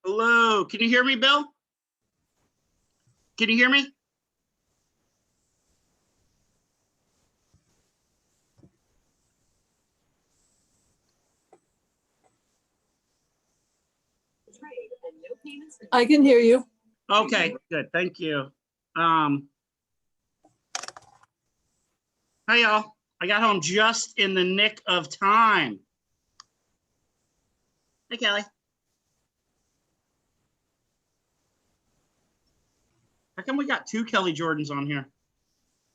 Hello, can you hear me, Bill? Can you hear me? I can hear you. Okay, good, thank you. Hey y'all, I got home just in the nick of time. Hey Kelly. How come we got two Kelly Jordans on here?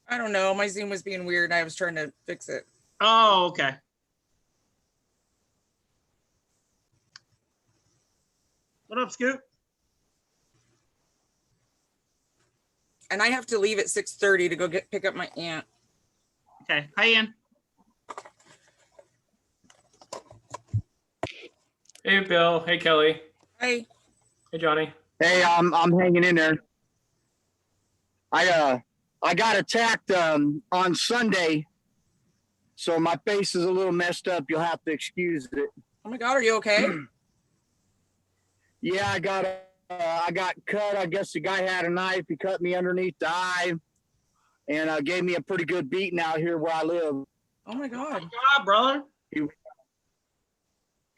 I don't know. My Zoom was being weird and I was trying to fix it. Oh, okay. What up, Scoot? And I have to leave at 6:30 to go pick up my aunt. Okay, hi Ian. Hey, Bill. Hey, Kelly. Hey. Hey, Johnny. Hey, I'm hanging in there. I got attacked on Sunday, so my face is a little messed up. You'll have to excuse it. Oh my God, are you okay? Yeah, I got cut. I guess the guy had a knife. He cut me underneath the eye, and gave me a pretty good beating out here where I live. Oh my God. God, brother.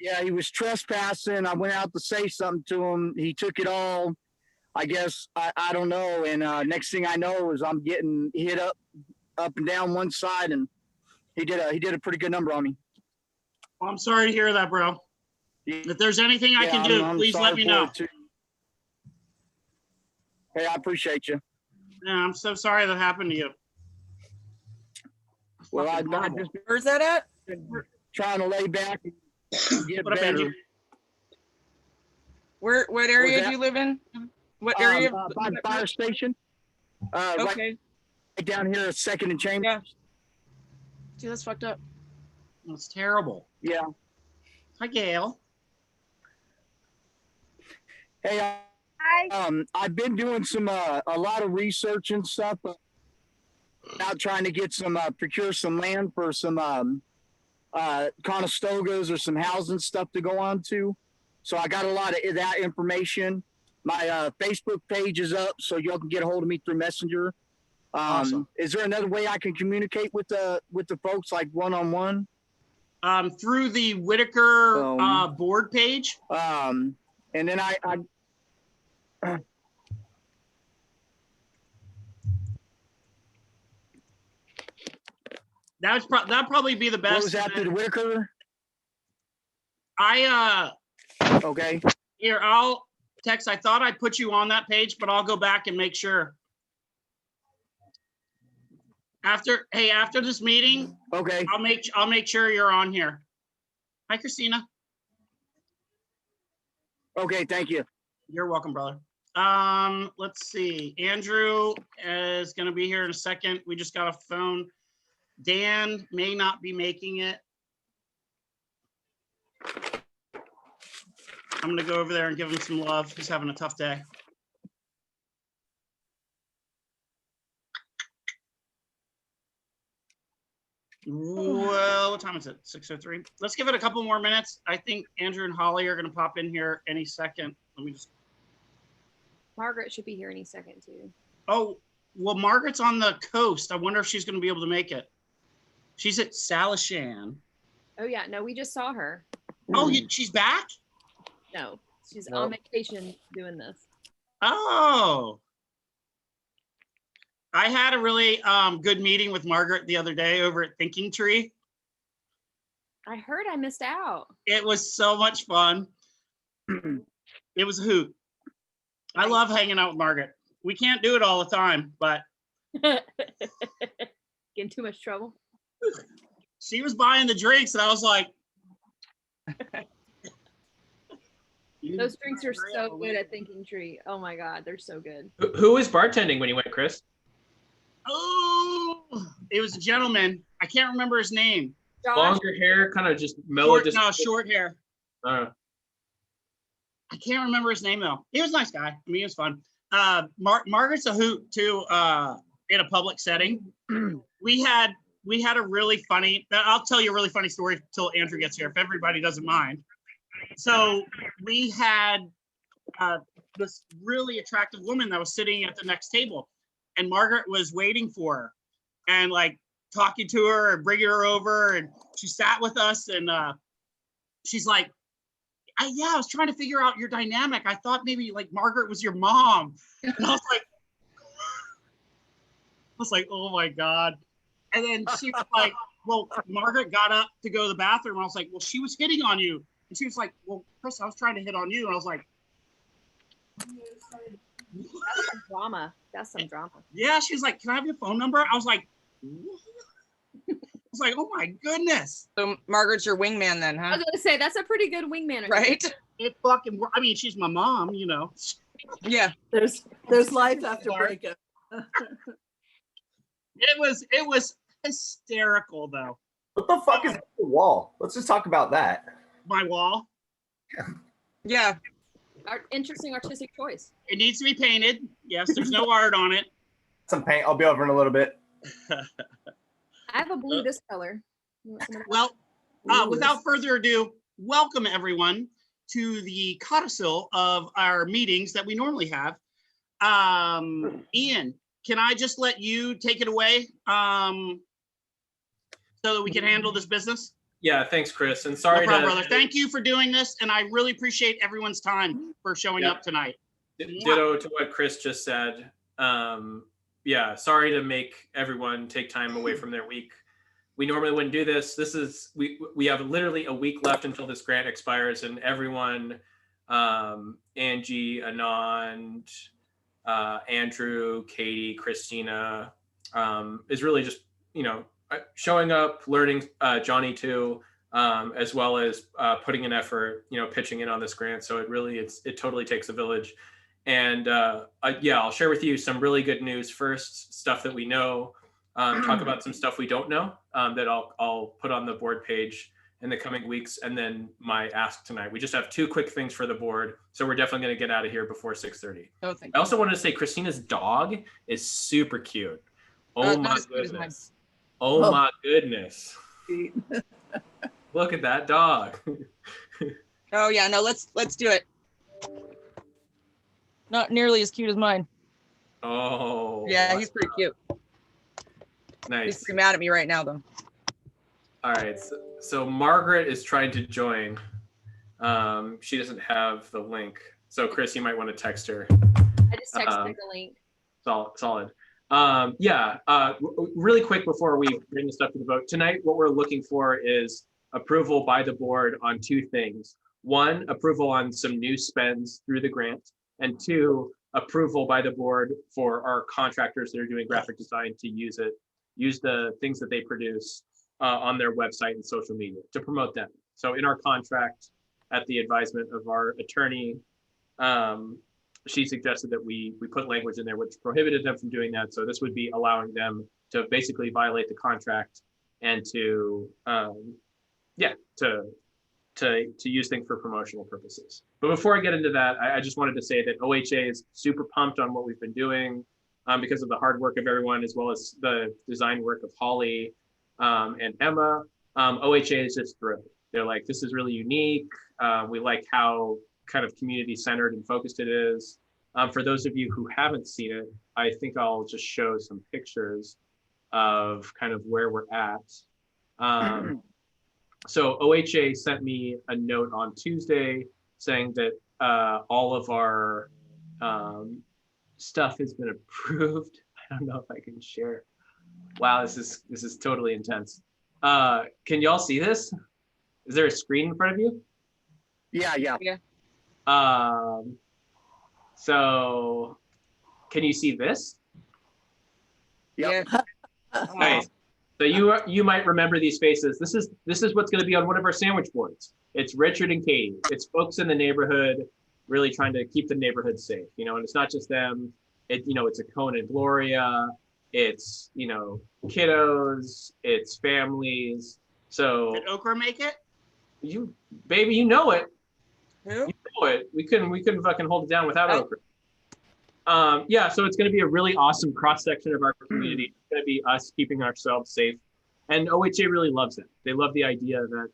Yeah, he was trespassing. I went out to say something to him. He took it all. I guess I don't know. And next thing I know is I'm getting hit up and down one side, and he did a pretty good number on me. Well, I'm sorry to hear that, bro. If there's anything I can do, please let me know. Hey, I appreciate you. Yeah, I'm so sorry that happened to you. Well, I Horrible. just Where's that at? trying to lay back and get What up, better. Angie? What area that? do you live in? What area? By the fire station. Okay. Right down here at 2nd and Chambers. Yeah. See, that's fucked up. That's terrible. Yeah. Hi, Gail. Hey, Hi. I've been doing some a lot of research and stuff about trying to get some procure some land for some Conestogas or some housing stuff to go on to. So I got a lot of that information. My Facebook page is up, so y'all can get a hold of me through Messenger. Awesome. Is there another way I can communicate with the folks, like one-on-one? Through the Whitaker board page. And then I that'd probably be the best. what was that to the Whitaker? Okay. Here, I'll text. I thought I put you on that page, but I'll go back and make sure. After this meeting, Okay. I'll make sure you're on here. Hi, Christina. Okay. Thank you. You're welcome, brother. Let's see. Andrew is going to be here in a second. We just got a phone. Dan may not be making it. I'm going to go over there and give him some love. He's having a tough day. Well, what time is it? 6:03. Let's give it a couple more minutes. I think Andrew and Holly are going to pop in here any second. Let me just. Margaret should be here any second too. Oh, well, Margaret's on the coast. I wonder if she's going to be able to make it. She's at Salishan. Oh yeah, no, we just saw her. Oh, she's back? No, she's on vacation doing this. Oh. I had a really good meeting with Margaret the other day over at Thinking Tree. I heard I missed out. It was so much fun. It was a hoot. I love hanging out with Margaret. We can't do it all the time, but Get in too much trouble. she was buying the drinks and I was like, Those drinks are so good at Thinking Tree. Oh my God, they're so good. Who was bartending when you went, Chris? oh, it was a gentleman. I can't remember his name. Josh, Longer hair, kind of just mellow. Short hair. I can't remember his name though. He was a nice guy. I mean, he was fun. Margaret's a hoot too in a public setting. we had a really funny. I'll tell you a really funny story till Andrew gets here, if everybody doesn't mind. So we had this really attractive woman that was sitting at the next table, and Margaret was waiting for her and like talking to her and bringing her over, and she sat with us, and she's like, I was trying to figure out your dynamic. I thought maybe like Margaret was your mom. And I was like, oh my God. And then she was like, well, Margaret got up to go to the bathroom. I was like, well, she was hitting on you. And she was like, well, Chris, I was trying to hit on you. And I was like, That's some drama. That's some drama. yeah. She was like, can I have your phone number? I was like, what? I was like, oh my goodness. So Margaret's your wingman then, I huh? was gonna say that's a pretty good wingman, Right? It fucking, I mean, she's my mom, you know. Yeah. There's life after breakup. It was hysterical though. What the fuck is the wall? Let's just talk about that. My wall. Yeah. Interesting artistic choice. It needs to be painted. Yes, there's no art on it. Some paint. I'll be over in a little bit. I have a blue this color. You want some of that? Well, without further ado, welcome everyone to the codicil of our meetings that we normally have. Ian, can I just let you take it away so that we can handle this business? Yeah, thanks, Chris. And No sorry problem, to brother. Thank you for doing this, and I really appreciate everyone's time for showing up tonight. ditto to what Chris just said. Yeah, sorry to make everyone take time away from their week. We normally wouldn't do this. We have literally a week left until this grant expires, and everyone, Angie, Anand, Andrew, Katie, Christina, is really just, showing up, learning, Johnny too, as well as putting an effort, pitching in on this grant. So it totally takes a village. And I'll share with you some really good news first, stuff that we know, talk about some stuff we don't know that I'll put on the board page in the coming weeks, and then my ask tonight. We just have 2 quick things for the board, so we're definitely going to get out of here before 6:30. Oh, thank I you. also wanted to say Christina's dog is super cute. Oh Not my as cute as mine. goodness. Oh my goodness. Look at that dog. Oh yeah, no, let's do it. Not nearly as cute as mine. Oh. Yeah, he's pretty cute. He's Nice. pretty mad at me right now though. All right. So Margaret is trying to join. She doesn't have the link. So Chris, you might want to text her. I just texted the link. Solid. Really quick before we bring the stuff to the vote tonight, what we're looking for is approval by the board on 2 things. 1, approval on some new spends through the grant, and 2, approval by the board for our contractors that are doing graphic design to use the things that they produce on their website and social media to promote them. So in our contract, at the advisement of our attorney, she suggested that we put language in there which prohibited them from doing that. So this would be allowing them to basically violate the contract and to use things for promotional purposes. But before I get into that, I just wanted to say that OHA is super pumped on what we've been doing because of the hard work of everyone, as well as the design work of Holly and Emma. OHA is just thrilled. They're like, this is really unique. We like how kind of community centered and focused it is. For those of you who haven't seen it, I think I'll just show some pictures of kind of where we're at. So OHA sent me a note on Tuesday saying that all of our stuff has been approved. I don't know if I can share. Wow, this is totally intense. Can y'all see this? Is there a screen in front of you? Yeah. So can you see this? Yep. Yeah. Nice. So you might remember these faces. This is what's going to be on one of our sandwich boards. It's Richard and Katie. It's folks in the neighborhood really trying to keep the neighborhood safe, and it's not just them. It's a Cone and Gloria. It's, kiddos, it's families. So Did Okra make it? baby, you know it. Who? You know it. We couldn't fucking hold it down without Okra. So it's going to be a really awesome cross section of our community. It's going to be us keeping ourselves safe, and OHA really loves it. They love the idea that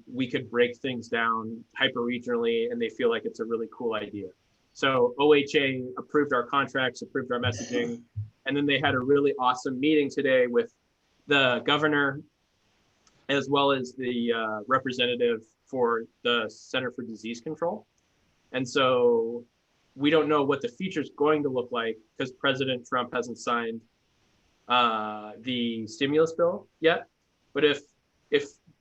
we could break things down hyper regionally, and they feel like it's a really cool idea. So OHA approved our contracts, approved our messaging, and then they had a really awesome meeting today with the governor, as well as the representative for the Center for Disease Control. And so we don't know what the future is going to look like because President Trump hasn't signed the stimulus bill yet. But if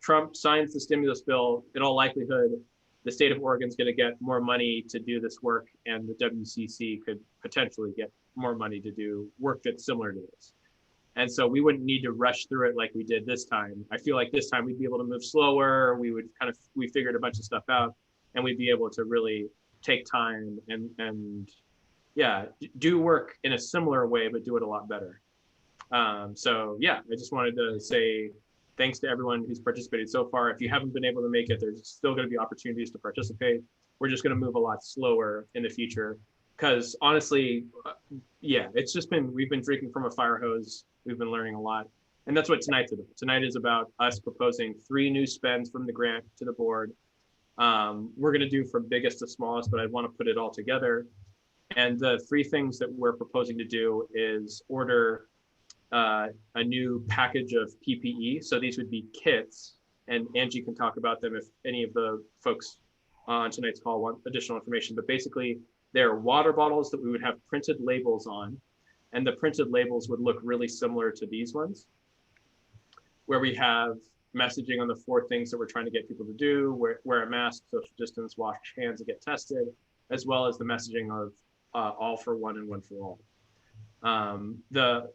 Trump signs the stimulus bill, in all likelihood, the state of Oregon is going to get more money to do this work, and the WCC could potentially get more money to do work that's similar to this. And so we wouldn't need to rush through it like we did this time. I feel like this time we'd be able to move slower. We figured a bunch of stuff out, and we'd be able to really take time and yeah, do work in a similar way, but do it a lot better. So yeah, I just wanted to say thanks to everyone who's participated so far. If you haven't been able to make it, there's still going to be opportunities to participate. We're just going to move a lot slower in the future because honestly, yeah, we've been drinking from a fire hose. We've been learning a lot. And that's what tonight's about. Tonight is about us proposing 3 new spends from the grant to the board. We're going to do from biggest to smallest, but I want to put it all together. And the 3 things that we're proposing to do is order a new package of PPE. So these would be kits, and Angie can talk about them if any of the folks on tonight's call want additional information. But basically, they're water bottles that we would have printed labels on, and the printed labels would look really similar to these ones, where we have messaging on the 4 things that we're trying to get people to do: wear a mask, social distance, wash hands, and get tested, as well as the messaging of all for one and one for all. The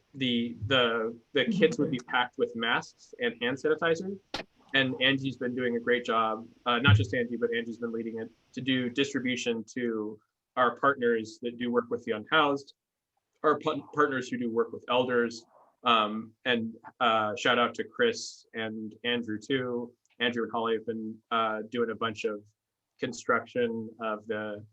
kits would be packed with masks and hand sanitizer, and Angie's been doing a great job. Not just Angie, but Angie's been leading it to do distribution to our partners that do work with the unhoused, our partners who do work with elders, and shout out to Chris and Andrew too. Andrew and Holly have been doing a bunch of construction of the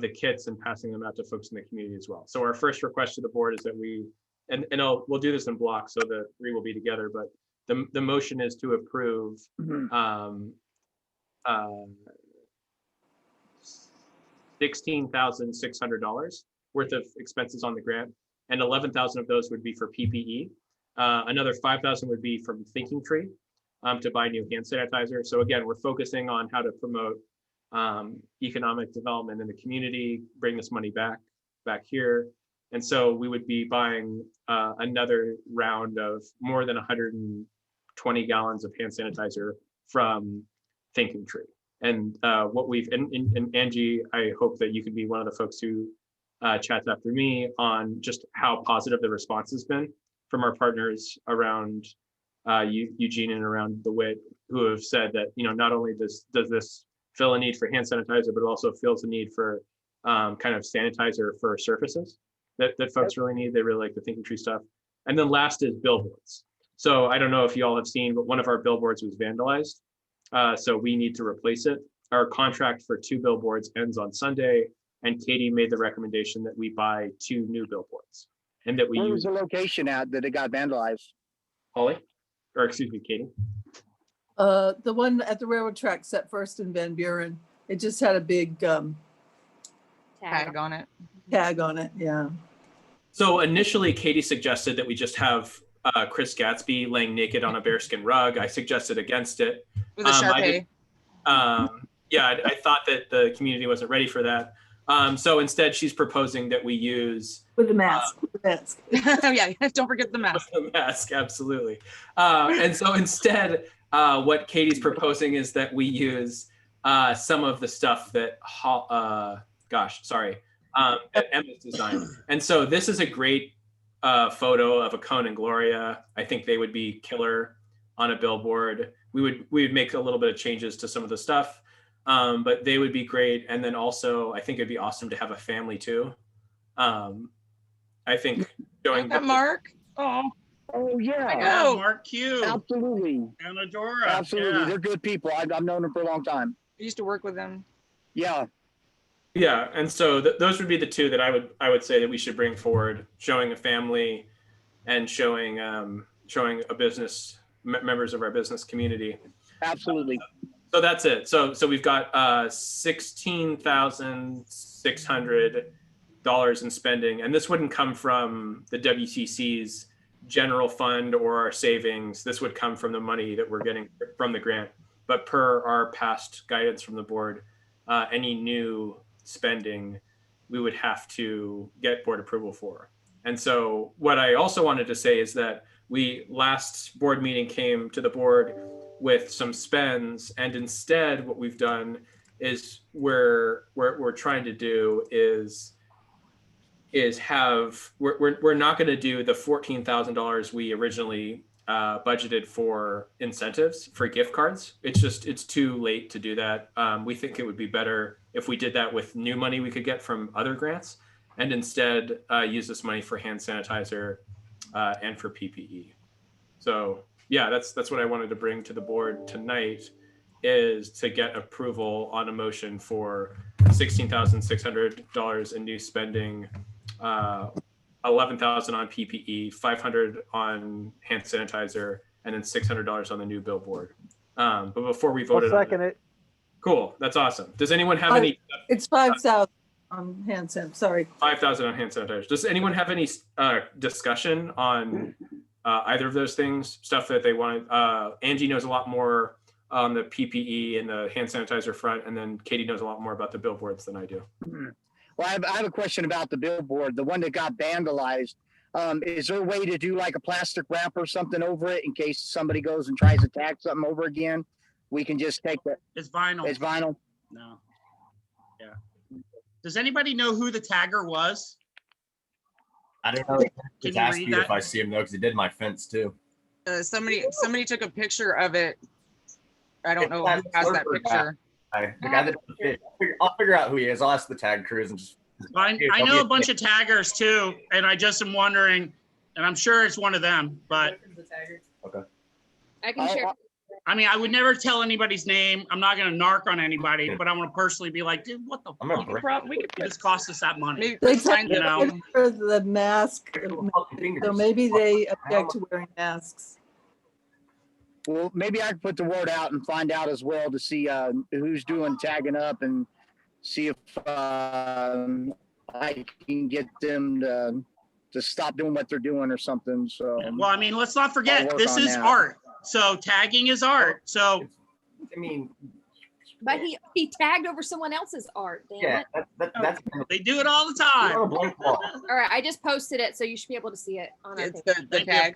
kits and passing them out to folks in the community as well. So our first request to the board is that we'll do this in blocks, so the 3 will be together, but the motion is to approve $16,600 worth of expenses on the grant, and 11,000 of those would be for PPE. Another 5,000 would be from Thinking Tree to buy new hand sanitizer. So again, we're focusing on how to promote economic development in the community, bring this money back here. And so we would be buying another round of more than 120 gallons of hand sanitizer from Thinking Tree. And and Angie, I hope that you can be one of the folks who chats after me on just how positive the response has been from our partners around Eugene and around the WIT, who have said that, not only does this fill a need for hand sanitizer, but it also fills a need for kind of sanitizer for surfaces that folks really need. They really like the Thinking Tree stuff. And then last is billboards. So I don't know if you all have seen, but one of our billboards was vandalized. So we need to replace it. Our contract for 2 billboards ends on Sunday, and Katie made the recommendation that we buy 2 new billboards and that we Where use. was the location at that it got vandalized? Holly, or excuse me, Katie. The one at the railroad tracks at First and Van Buren. It just had a big Tag on it. tag on it. Yeah. So initially, Katie suggested that we just have Chris Gatsby laying naked on a bearskin rug. I suggested against it. With a Sharpie. I thought that the community wasn't ready for that. So instead, she's proposing that we use With the mask. With the mask. Oh yeah, don't forget the mask. the mask, absolutely. And so instead, what Katie's proposing is that we use some of the stuff that that Emma's designed. And so this is a great photo of a Cone and Gloria. I think they would be killer on a billboard. We would make a little bit of changes to some of the stuff, but they would be great. And then also, I think it'd be awesome to have a family too. I think showing Mark. Oh yeah. Oh. Mark Q Absolutely. and Adora. Absolutely. Yeah. They're good people. I've known them for a long time. I used to work with them. Yeah. Yeah, and so those would be the 2 that I would say that we should bring forward: showing a family and showing a business members of our business community. Absolutely. So that's it. So we've got $16,600 in spending, and this wouldn't come from the WCC's general fund or our savings. This would come from the money that we're getting from the grant. But per our past guidance from the board, any new spending we would have to get board approval for. And so what I also wanted to say is that we last board meeting came to the board with some spends, and instead what we've done is we're trying to do is have we're not going to do the $14,000 we originally budgeted for incentives for gift cards. It's too late to do that. We think it would be better if we did that with new money we could get from other grants, and instead use this money for hand sanitizer and for PPE. So yeah, that's what I wanted to bring to the board tonight, is to get approval on a motion for $16,600 in new spending, 11,000 on PPE, 500 on hand sanitizer, and then $600 on the new billboard. But before we voted I'll second it. Cool, that's awesome. Does anyone have any? It's 5,000 on hand sanitizer. Sorry. 5,000 on hand sanitizer. Does anyone have any discussion on either of those things? Stuff that they want. Angie knows a lot more on the PPE and the hand sanitizer front, and then Katie knows a lot more about the billboards than I do. Well, I have a question about the billboard, the one that got vandalized. Is there a way to do like a plastic wrap or something over it in case somebody goes and tries to tag something over again? We can just take that. It's vinyl. It's vinyl. No. Yeah. Does anybody know who the tagger was? I don't know. Can Just you ask read you that? if I see him though, because he did my fence too. Somebody took a picture of it. I don't know It's who has that that picture. The guy that did the fish. I'll figure out who he is. I'll ask the tag crews and just. I know a bunch of taggers too, and I just am wondering, and I'm sure it's one of them, but I can share. I mean, I would never tell anybody's name. I'm not going to narc on anybody, but I'm going to personally be like, dude, what the I'm gonna fuck? break. It just cost us that money. Maybe They sign you know. for the mask, so maybe they object to wearing masks. Well, maybe I can put the word out and find out as well to see who's doing tagging up and see if I can get them to stop doing what they're doing or something. So Well, I mean, let's not I'll forget, work this on is that. art. So tagging is art. So I mean, But he tagged over someone else's art. Damn yeah, it. that's they do it all the on a time. blank wall. All right, I just posted it, so you should be able to see it on our It's page. the Thank you. tag.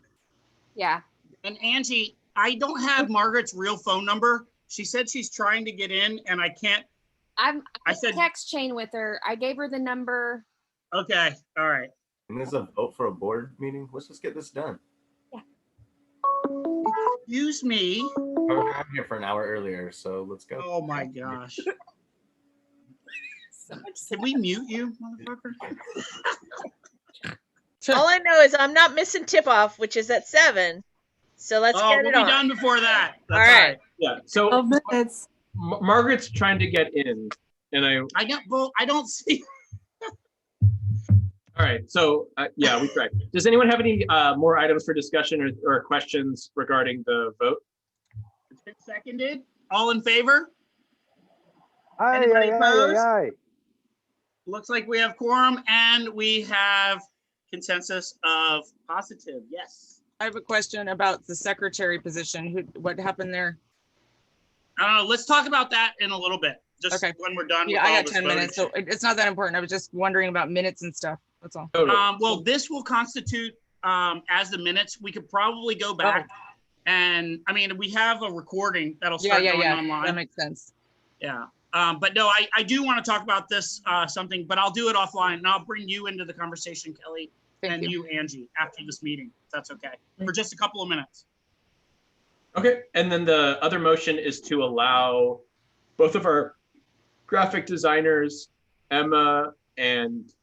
Yeah. And Angie, I don't have Margaret's real phone number. She said she's trying to get in and I can't. I'm I in said- text chain with her. I gave her the number. Okay. All right. And there's a vote for a board meeting. Let's just get this done. Excuse me. I'm here for an hour earlier, so let's go. Oh my gosh. So much Can we mute you, motherfucker? All I know is I'm not missing tip off, which is at 7. So let's Oh, get we'll it be on. done before that. All right. Yeah. So 12 minutes. Margaret's trying to get in, and I got. Well, I don't see. all right. So yeah, we tried. Does anyone have any more items for discussion or questions regarding the vote? It's been seconded. All in favor? Aye, Anybody aye, opposed? aye, aye. Looks like we have quorum and we have consensus of positive. Yes. I have a question about the secretary position. What happened there? Let's talk about that in a little bit. Just Okay. when we're done. Yeah, with I all got this 10 minutes, so voting. it's not that important. I was just wondering about minutes and stuff. That's all. Totally. Well, this will constitute as the minutes. We could probably go back. And I mean, we have a recording that'll Yeah, start yeah, going yeah. online. That makes sense. Yeah. But no, I do want to talk about this something, but I'll do it offline and I'll bring you into the conversation, Kelly, Thank and you. you, Angie, after this meeting. If that's okay. For just a couple of minutes. Okay, and then the other motion is to allow both of our graphic designers, Emma and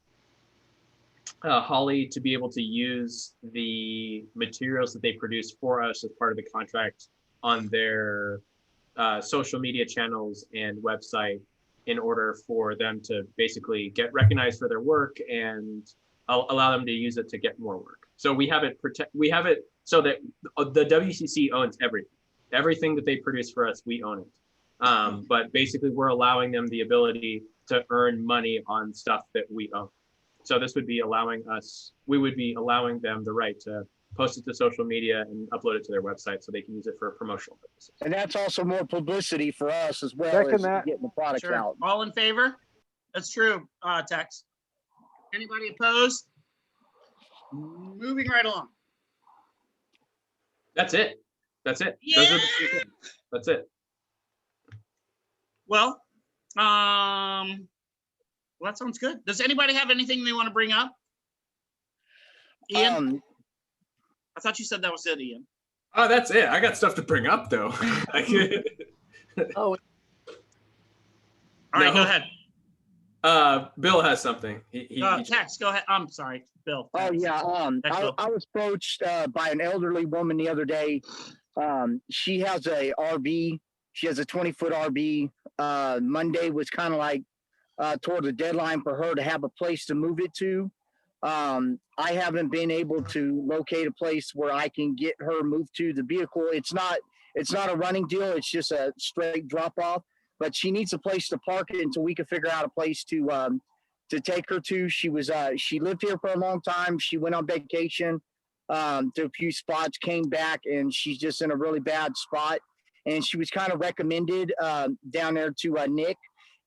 Holly, to be able to use the materials that they produce for us as part of the contract on their social media channels and website in order for them to basically get recognized for their work and allow them to use it to get more work. So we have it so that the WCC owns everything that they produce for us, we own it. But basically we're allowing them the ability to earn money on stuff that we own. So this would be we would be allowing them the right to post it to social media and upload it to their website so they can use it for promotional purposes. And that's also more publicity for us as well Second as that. getting the products Sure. out. All in favor? That's true, Tex. Anybody opposed? Moving right along. That's it. Those are the three things. That's it. Well, that sounds good. Does anybody have anything they want to bring up? Ian? I thought you said that was it, Ian. Oh, that's it. I got stuff to bring up though. Oh, All right, No. go ahead. Bill has something. He Tex, go ahead. I'm sorry, Bill. Oh Tex. yeah, Tex, Bill. I was approached by an elderly woman the other day. She has a RV. She has a 20-foot RV. Monday was kind of like toward the deadline for her to have a place to move it to. I haven't been able to locate a place where I can get her moved to. The vehicle, it's not a running deal. It's just a straight drop off. But she needs a place to park it until we can figure out a place to take her to. She lived here for a long time. She went on vacation to a few spots, came back, and she's just in a really bad spot. And she was kind of recommended down there to Nick.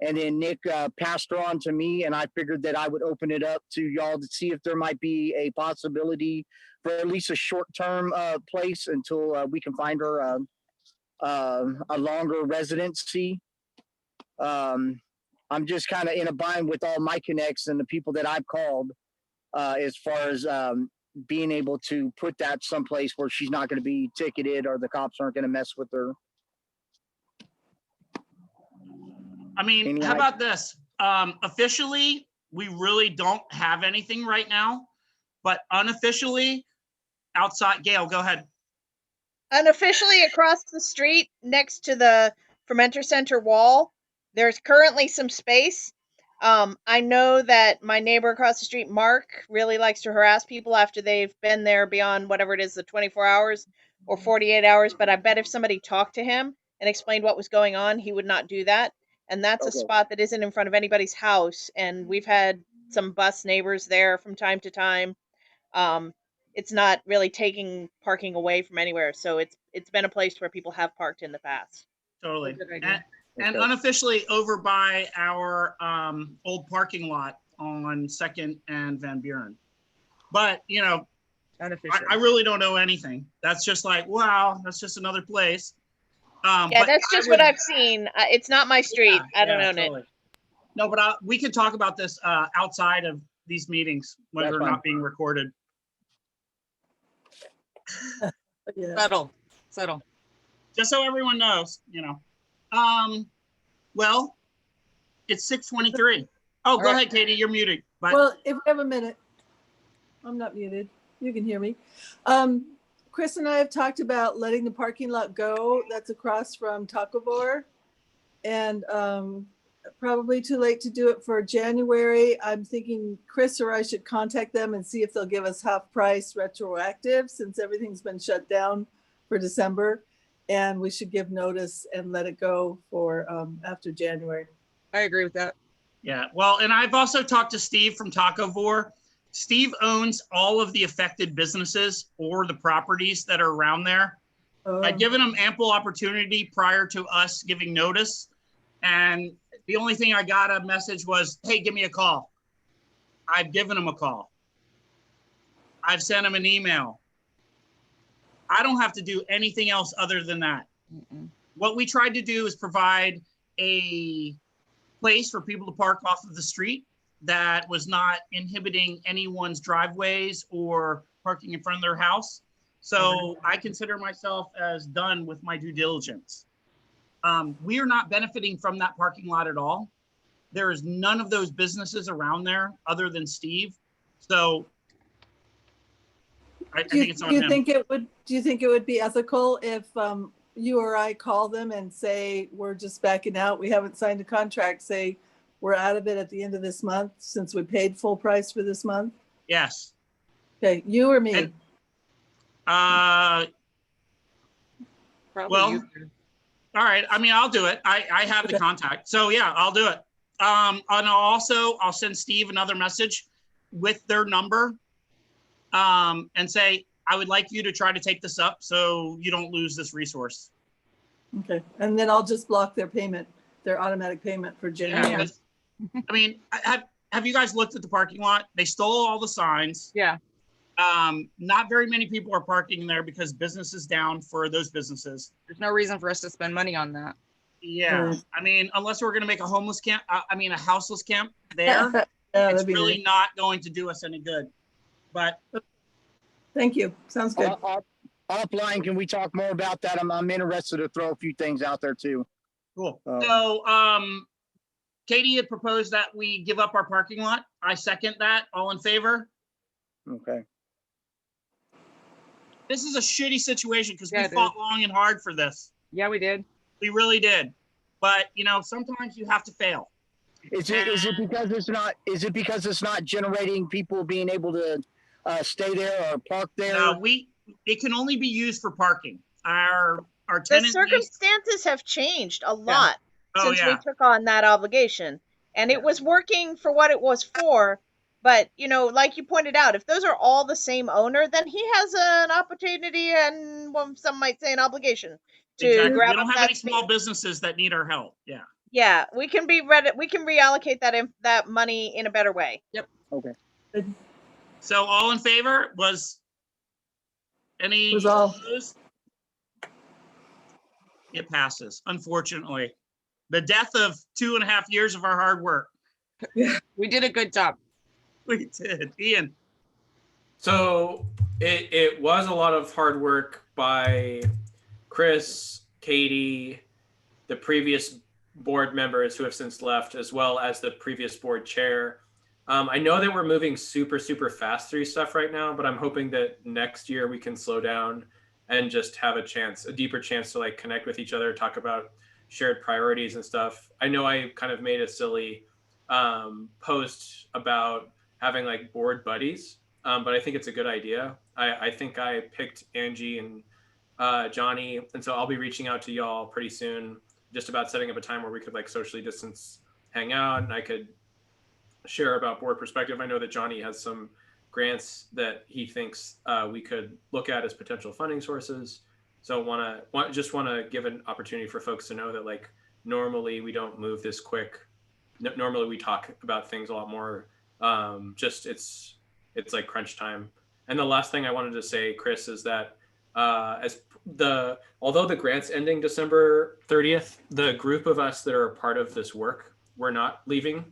And then Nick passed her on to me, and I figured that I would open it up to y'all to see if there might be a possibility for at least a short-term place until we can find her a longer residency. I'm just kind of in a bind with all my connects and the people that I've called as far as being able to put that someplace where she's not going to be ticketed or the cops aren't going to mess with her. I mean, how about this? Officially, we really don't have anything right now, but unofficially, outside, Gail, go ahead. Unofficially, across the street next to the fermenter center wall, there's currently some space. I know that my neighbor across the street, Mark, really likes to harass people after they've been there beyond whatever it is, the 24 hours or 48 hours. But I bet if somebody talked to him and explained what was going on, he would not do that. And that's a spot that isn't in front of anybody's house. And we've had some bus neighbors there from time to time. It's not really taking parking away from anywhere. So it's been a place where people have parked in the past. Totally. And unofficially over by our old parking lot on 2nd and Van Buren. But, you know, I really don't know anything. That's just like, wow, that's just another place. Yeah, that's just what I've seen. It's not my street. I don't own it. No, but we can talk about this outside of these meetings when That's they're fine. not being recorded. yeah. Settle. Just so everyone knows, you know. Well, it's 6:23. Oh, go ahead, Katie. You're muted. But Well, if we have a minute, I'm not muted. You can hear me. Chris and I have talked about letting the parking lot go. That's across from Taco Bar. And probably too late to do it for January. I'm thinking Chris or I should contact them and see if they'll give us half price retroactive since everything's been shut down for December. And we should give notice and let it go for after January. I agree with that. yeah, well, and I've also talked to Steve from Taco Vor. Steve owns all of the affected businesses or the properties that are around there. I'd given him ample opportunity prior to us giving notice. And the only thing I got a message was, hey, give me a call. I've given him a call. I've sent him an email. I don't have to do anything else other than that. What we tried to do is provide a place for people to park off of the street that was not inhibiting anyone's driveways or parking in front of their house. So I consider myself as done with my due diligence. We are not benefiting from that parking lot at all. There is none of those businesses around there other than Steve. So I think it's on him. Do you think it would be ethical if you or I call them and say, we're just backing out, we haven't signed a contract, say we're out of it at the end of this month since we paid full price for this month? Yes. Okay, you or me? Probably Well, you. all right. I mean, I'll do it. I have the contact. So yeah, I'll do it. And I'll send Steve another message with their number and say, I would like you to try to take this up so you don't lose this resource. Okay, and then I'll just block their payment, their automatic payment for January. Yeah, I mean, have you guys looked at the parking lot? They stole all the signs. Yeah. Not very many people are parking there because business is down for those businesses. There's no reason for us to spend money on that. Yeah, I mean, unless we're going to make a homeless camp, I mean, a houseless camp there, Yeah, it's that'd be really nice. not going to do us any good. But Thank you. Sounds good. Offline, can we talk more about that? I'm interested to throw a few things out there too. cool. So, Katie had proposed that we give up our parking lot. I second that. All in favor? Okay. This is a shitty situation because we Yeah, it fought long and hard for this. Yeah, we did. We really did. But you know, sometimes you have to fail. Is it because it's not generating people being able to stay there or park there? It can only be used for parking. Our The tenant circumstances have changed a lot since we took on that obligation, and it was working for what it was for. But you know, like you pointed out, if those are all the same owner, then he has an opportunity and, well, some might say, an obligation to exactly. grab We don't up have that any small businesses that need our help. Yeah. Yeah, we can reallocate that money in a better way. Yep. Okay. So all in favor was any Was all. opposed? It passes, unfortunately. The death of 2.5 years of our hard work. We did a good job. We did. Ian. So it was a lot of hard work by Chris, Katie, the previous board members who have since left, as well as the previous board chair. I know that we're moving super, super fast through stuff right now, but I'm hoping that next year we can slow down and just have a deeper chance to like connect with each other, talk about shared priorities and stuff. I know I kind of made a silly post about having like board buddies, but I think it's a good idea. I think I picked Angie and Johnny, and so I'll be reaching out to y'all pretty soon, just about setting up a time where we could like socially distance, hang out, and I could share about board perspective. I know that Johnny has some grants that he thinks we could look at as potential funding sources. So just want to give an opportunity for folks to know that like normally we don't move this quick. Normally we talk about things a lot more. Just it's like crunch time. And the last thing I wanted to say, Chris, is that although the grant's ending December 30th, the group of us that are a part of this work, we're not leaving.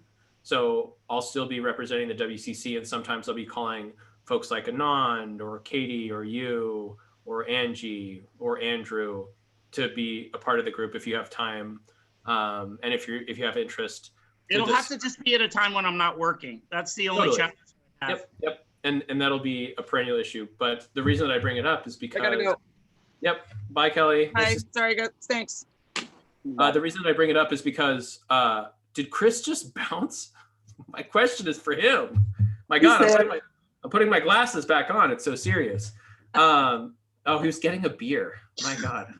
So I'll still be representing the WCC, and sometimes I'll be calling folks like Anand or Katie or you or Angie or Andrew to be a part of the group if you have time, and if you have interest. It'll have to just be at a time when I'm not working. That's the only challenge I have. Yep. And that'll be a perennial issue. But the reason that I bring it up is because I gotta go. Yep. Bye, Kelly. Hi. Sorry, guys. Thanks. The reason that I bring it up is because did Chris just bounce? My question is for him. My God, I'm putting my glasses back on. It's so serious. Oh, he was getting a beer. My God.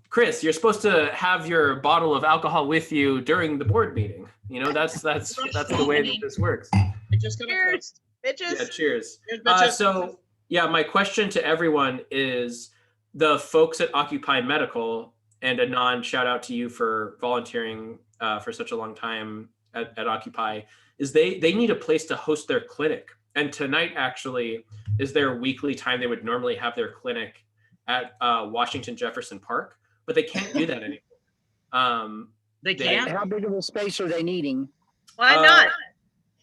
Chris, you're supposed to have your bottle of alcohol with you during the board meeting. You know, that's the way that this works. Cheers, bitches. Yeah, cheers. Cheers, bitches. So yeah, my question to everyone is the folks at Occupy Medical, and Anand, shout out to you for volunteering for such a long time at Occupy, is they need a place to host their clinic. And tonight actually is their weekly time. They would normally have their clinic at Washington Jefferson Park, but they can't do that anymore. They can't? How big of a space are they needing? Why not?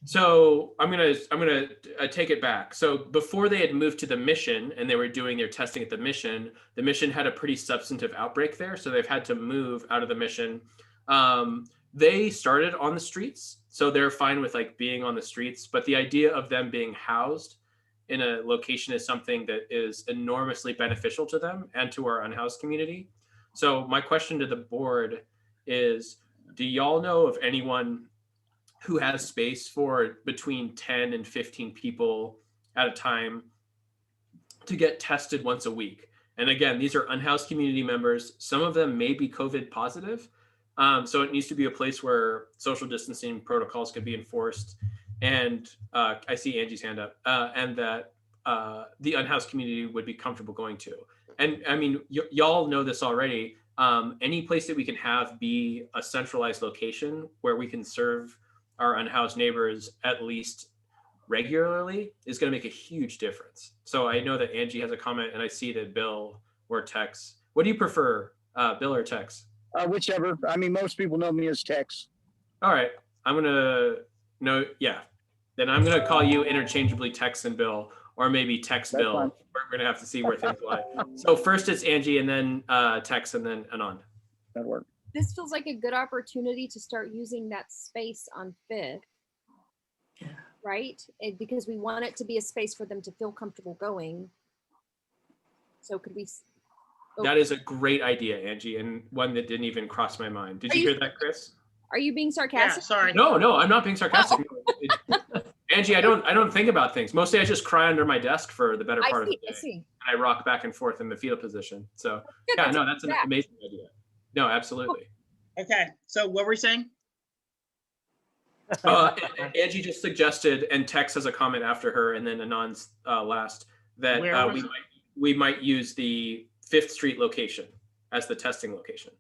So I'm gonna take it back. So before they had moved to the Mission and they were doing their testing at the Mission had a pretty substantive outbreak there. So they've had to move out of the Mission. They started on the streets, so they're fine with like being on the streets. But the idea of them being housed in a location is something that is enormously beneficial to them and to our unhoused community. So my question to the board is, do y'all know of anyone who has space for between 10 and 15 people at a time to get tested once a week. And again, these are unhoused community members. Some of them may be COVID positive. So it needs to be a place where social distancing protocols can be enforced. And I see Angie's hand up, and that the unhoused community would be comfortable going to. And I mean, y'all know this already. Any place that we can have be a centralized location where we can serve our unhoused neighbors at least regularly is going to make a huge difference. So I know that Angie has a comment, and I see that Bill or Tex. What do you prefer, Bill or Tex? Whichever. I mean, most people know me as Tex. All right, I'm gonna Then I'm gonna call you interchangeably Tex and Bill, or maybe Tex That's Bill. fine. We're gonna have to see where things lie. So first it's Angie, and then Tex, and then Anand. That'd work. This feels like a good opportunity to start using that space on Fifth. Right? Because we want it to be a space for them to feel comfortable going. So could we? That is a great idea, Angie, and one that didn't even cross my mind. Did you hear that, Chris? Are you being Yeah, sarcastic? sorry. No, I'm not being sarcastic. Angie, I don't think about things. Mostly I just cry under my desk for the better part of the day. I see. And I rock back and forth in the fetal position. So Good, yeah, no, that's an exact. amazing idea. No, absolutely. Okay, so what were we saying? Angie just suggested, and Tex has a comment after her, and then Anand's last, that Where was we might use the 5th Street location as the testing location.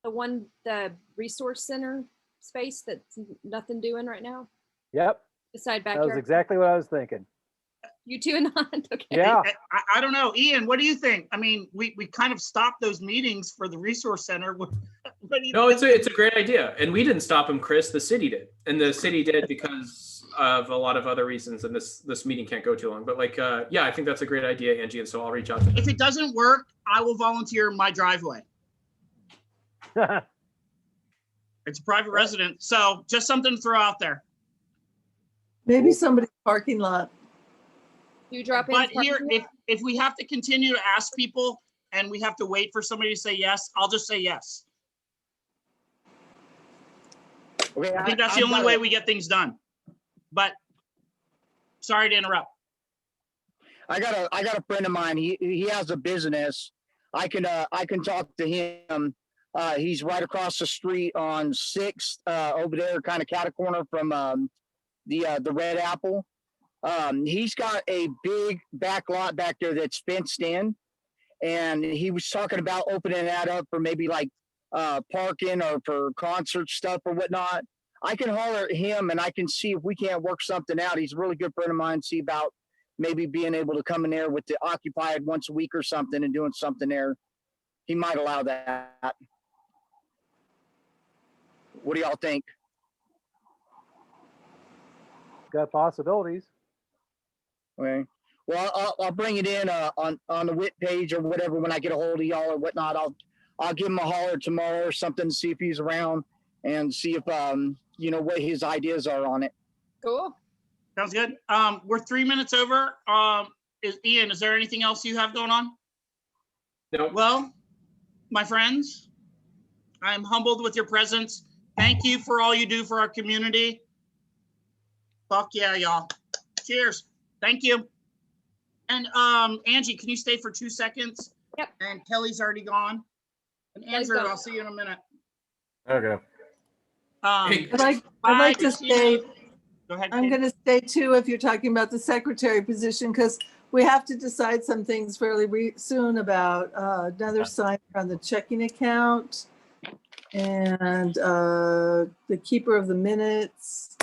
The resource center space that's nothing doing right now. Yep. Beside That was backyard. exactly what I was thinking. You two and not okay. Yeah. I don't know, Ian. What do you think? I mean, we kind of stopped those meetings for the resource center. What do you No, think? it's a great idea, and we didn't stop him, Chris. The city did, and the city did because of a lot of other reasons. And this meeting can't go too long. But yeah, I think that's a great idea, Angie. And so I'll reach out to him. If it doesn't work, I will volunteer my driveway. It's a private residence, so just something to throw out there. Maybe somebody's parking lot. Do you drop in? But here, if we have to continue to ask people and we have to wait for somebody to say yes, I'll just say yes. Okay, I think that's the only way we get things done. But sorry to interrupt. I got a friend of mine. He has a business. I can talk to him. He's right across the street on 6th over there, kind of cat corner from the Red Apple. He's got a big back lot back there that's fenced in, and he was talking about opening that up for maybe like parking or for concert stuff or whatnot. I can holler at him and I can see if we can't work something out. He's a really good friend of mine. See about maybe being able to come in there with the occupied once a week or something and doing something there. He might allow that. What do y'all think? Got possibilities. Okay. Well, I'll bring it in on the WIT page or whatever when I get a hold of y'all or whatnot. I'll give him a holler tomorrow or something, see if he's around and see if what his ideas are on it. Cool. Sounds good. We're 3 minutes over. Ian, is there anything else you have going on? No. Well, my friends, I'm humbled with your presence. Thank you for all you do for our community. Fuck yeah, y'all. Cheers. Thank you. And Angie, can you stay for 2 seconds? Yep. And Kelly's already gone. And Kelly's Andrew, gone. I'll see you in a minute. Okay. Hey, I'd bye, like to Christina. stay. Go ahead. I'm Kate. going to stay too if you're talking about the secretary position, because we have to decide some things fairly soon about another sign on the checking account and the keeper of the minutes.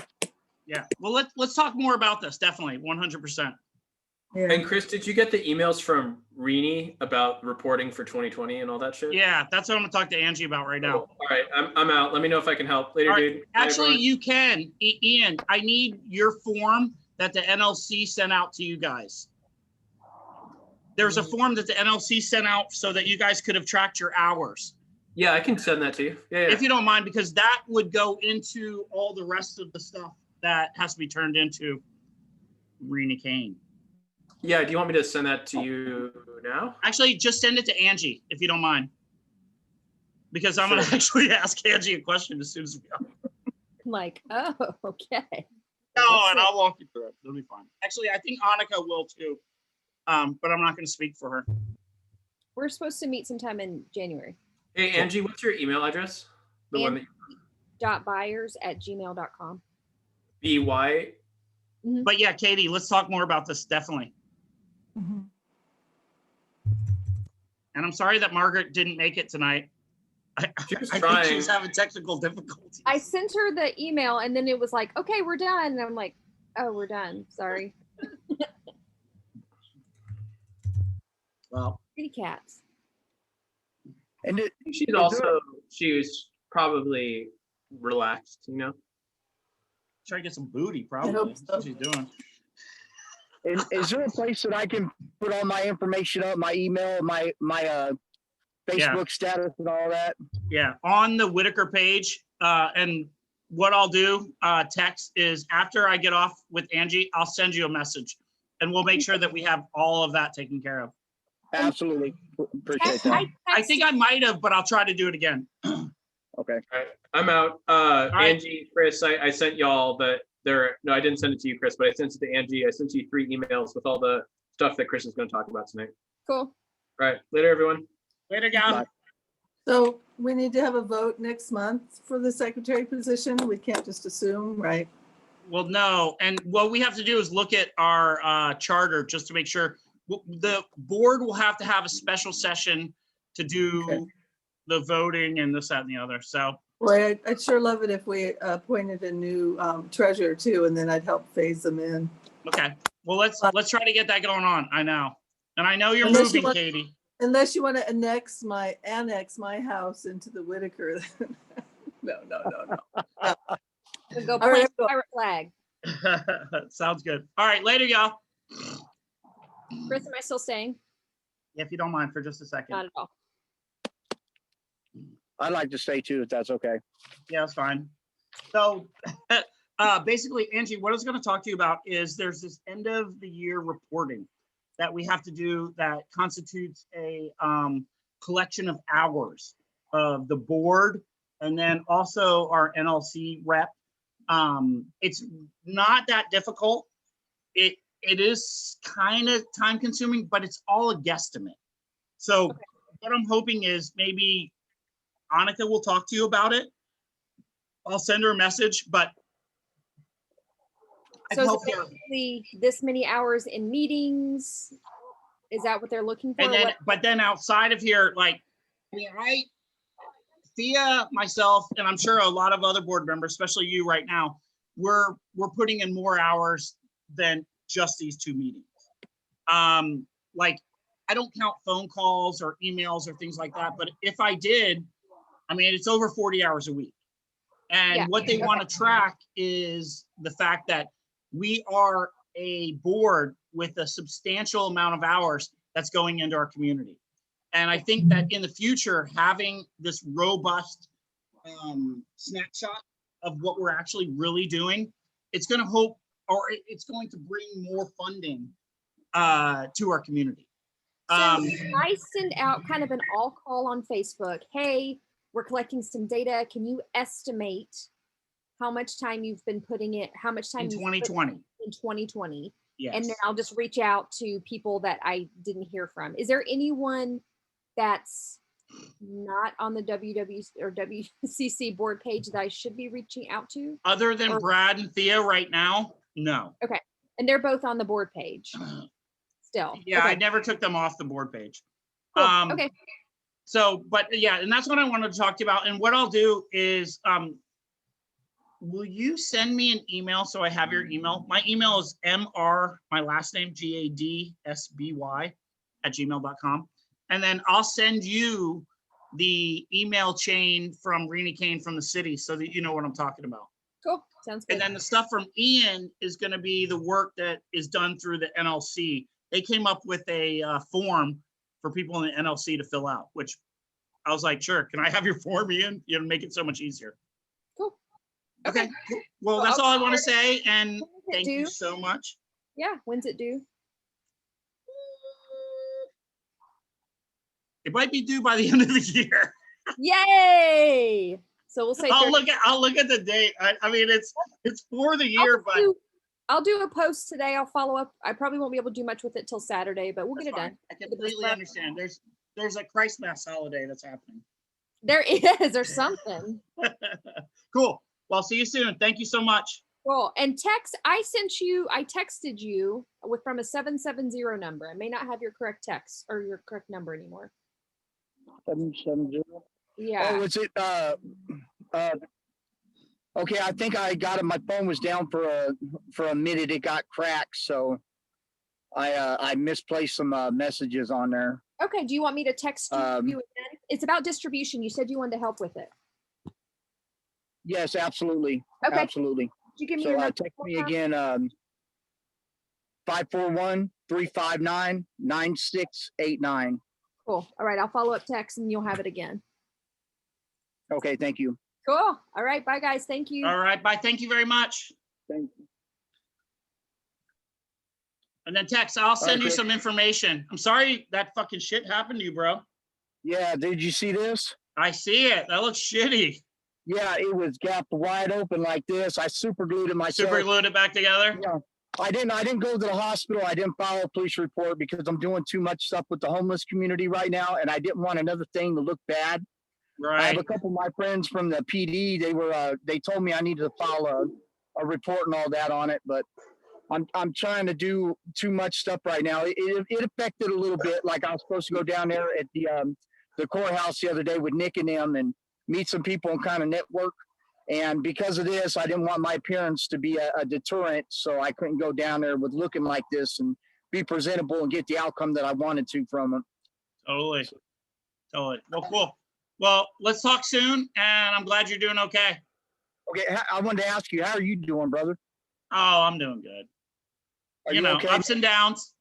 Yeah. Well, let's talk more about this. Definitely, 100%. Yeah. And Chris, did you get the emails from Rini about reporting for 2020 and all that shit? Yeah, that's what I'm gonna talk to Angie about right now. All right, I'm out. Let me know if I can help later, All right. dude. Bye, Actually, everyone. you can. Ian, I need your form that the NLC sent out to you guys. There's a form that the NLC sent out so that you guys could have tracked your hours. Yeah, I can send that to you. Yeah. If you don't mind, because that would go into all the rest of the stuff that has to be turned into Rena Kane. Yeah, do you want me to send that to you now? Actually, just send it to Angie, if you don't mind. Because I'm gonna Sure. actually ask Angie a question as soon as we go. Like, oh, okay. No, and I'll walk you through it. It'll be fine. Actually, I think Annika will too. But I'm not going to speak for her. We're supposed to meet sometime in January. Hey, Angie, what's your email address? The one that .buyers@gmail.com. BY. But yeah, Katie, let's talk more about this. Definitely. Mhm. And I'm sorry that Margaret didn't make it tonight. She was I think trying. she's having technical difficulties. I sent her the email and then it was like, okay, we're done. And I'm like, oh, we're done. Sorry. Well, Pretty cats. And I think she was probably relaxed, you know. try to get some booty, probably. hope That's what so. she's doing. is there a place that I can put all my information up, my email, my Facebook status and all that? Yeah, on the Whitaker page. And what I'll do, text, is after I get off with Angie, I'll send you a message. And we'll make sure that we have all of that taken care of. Absolutely. Appreciate that. I think I might have, but I'll try to do it again. Okay. All right, I'm out. right. Angie, Chris, I sent y'all no, I didn't send it to you, Chris, but I sent it to Angie. I sent you 3 emails with all the stuff that Chris is going to talk about tonight. Cool. All right, later, everyone. Later, guys. Bye. So we need to have a vote next month for the secretary position. We can't just assume, right? Well, no, and what we have to do is look at our charter just to make sure. The board will have to have a special session to do Okay. the voting and this, that, and the other. So, Well, I'd sure love it if we appointed a new treasurer too, and then I'd help phase them in. okay. Well, let's try to get that going on. I know. And I know you're Unless you moving, want- Katie. Unless you want to annex my house into the Whitaker. No. We go All plant right, a pirate flag. Sounds good. All right, later, y'all. Chris, am I still staying? If you don't mind for just a second. Not at all. I'd like to stay too, if that's okay. Yeah, that's fine. So basically, Angie, what I was going to talk to you about is there's this end of the year reporting that we have to do that constitutes a collection of hours of the board and then also our NLC rep. It's not that difficult. It is kind of time consuming, but it's all a guesstimate. So what I'm hoping is maybe Annika will talk to you about it. I'll send her a message, but I'd So is help it her. basically this many hours in meetings? Is that what they're looking for? And then, What- but then outside of here, like, I mean, Thea, myself, and I'm sure a lot of other board members, especially you right now, we're putting in more hours than just these 2 meetings. Like, I don't count phone calls or emails or things like that, but if I did, I mean, it's over 40 hours a week. And Yeah, what they want to track is the fact that we are a board with a substantial amount of hours that's going into our community. And I think that in the future, having this robust snapshot of what we're actually really doing, it's going to bring more funding to our community. So I send out kind of an all call on Facebook. Hey, we're collecting some data. Can you estimate how much time you've been putting it, how much time In you've put 2020. in 2020? Yes. And then I'll just reach out to people that I didn't hear from. Is there anyone that's not on the WCC board page that I should be reaching out to? Other than Brad and Thea right now, no. Okay. And they're both on the board page still. Yeah, Okay. I never took them off the board page. Cool. Okay. So, but yeah, and that's what I wanted to talk to you about. And what I'll do is, will you send me an email so I have your email? My email is mr, my last name, GADSBY @gmail.com. And then I'll send you the email chain from Rena Kane from the city so that you know what I'm talking about. Cool. Sounds good. And then the stuff from Ian is going to be the work that is done through the NLC. They came up with a form for people in the NLC to fill out, which I was like, sure, can I have your form, Ian? You know, make it so much easier. Cool. Okay. Cool. Well, Well, that's I'll all I want to start- say. And When does it thank you due? so much. Yeah. When's it due? It might be due by the end of the year. Yay. So we'll say I'll 30. look at the date. I mean, it's for the year, but I'll do a post today. I'll follow up. I probably won't be able to do much with it till Saturday, but we'll get it done. I completely understand. There's a Christ Mass holiday that's happening. There is, or something. Cool. Well, see you soon. Thank you so much. Cool. And I texted you from a 770 number. I may not have your correct text or your correct number anymore. 770. Yeah. Oh, is it? Okay, I think I got it. My phone was down for a minute. It got cracked, so I misplaced some messages on there. Okay. Do you want me to text you again? It's about distribution. You said you wanted to help with it. Yes, absolutely. Okay. Absolutely. Did you give me So your number? text me again, 541-359-9689. Cool. All right. I'll follow up text and you'll have it again. Okay, thank you. Cool. All right. Bye, guys. Thank you. All right. Bye. Thank you very much. Thank you. And then Tex, I'll send you Chris. some information. I'm sorry that fucking shit happened to you, bro. Yeah, did you see this? I see it. That looks shitty. Yeah, it was gapped wide open like this. I super glued it myself. Super glued it back together. Yeah. I didn't go to the hospital. I didn't file a police report because I'm doing too much stuff with the homeless community right now, and I didn't want another thing to look bad. I have Right. a couple of my friends from the PD. They told me I needed to file a report and all that on it, but I'm trying to do too much stuff right now. It affected a little bit. Like I was supposed to go down there at the courthouse the other day with Nick and them and meet some people and kind of network. And because of this, I didn't want my appearance to be a deterrent, so I couldn't go down there with looking like this and be presentable and get the outcome that I wanted to from it. Totally. Well, cool. Well, let's talk soon, and I'm glad you're doing okay. Okay, I wanted to ask you, how are you doing, brother? Oh, I'm doing good. Are You know, okay? ups and downs.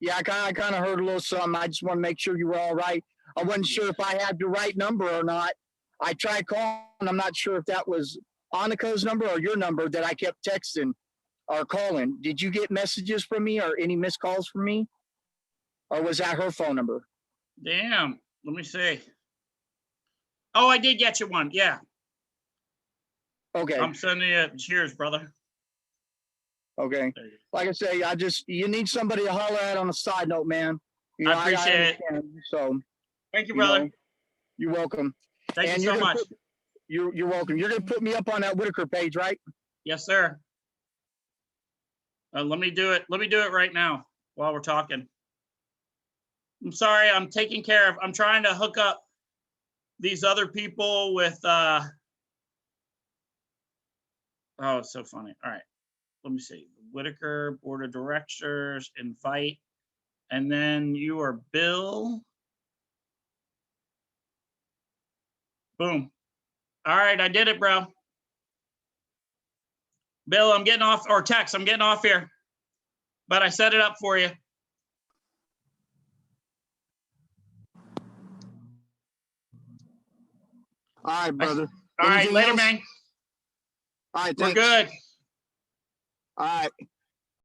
Yeah, I kind of heard a little something. I just want to make sure you were all right. I wasn't sure if I had the right number or not. I tried calling. I'm not sure if that was Annika's number or your number that I kept texting or calling. Did you get messages from me or any missed calls from me? Or was that her phone number? Damn. Let me see. Oh, I did get you one. Yeah. Okay. I'm sending you. Cheers, brother. Okay. There you go. Like I say, you need somebody to holler at on a side note, man. You know, I appreciate it. understand. So, Thank you, you brother. know, you're welcome. Thank And you so you're gonna much. You're welcome. You're gonna put me up on that Whitaker page, right? Yes, sir. Let me do it. Let me do it right now while we're talking. I'm sorry. I'm taking care of. I'm trying to hook up these other people with. Oh, it's so funny. All right. Let me see. Whitaker Board of Directors, invite, and then you are Bill. Boom. All right, I did it, bro. Bill, I'm getting off, or Tex, I'm getting off here, but I set it up for you. All right, brother. All right, Anything later, else? man. All right, We're thanks. good. All right.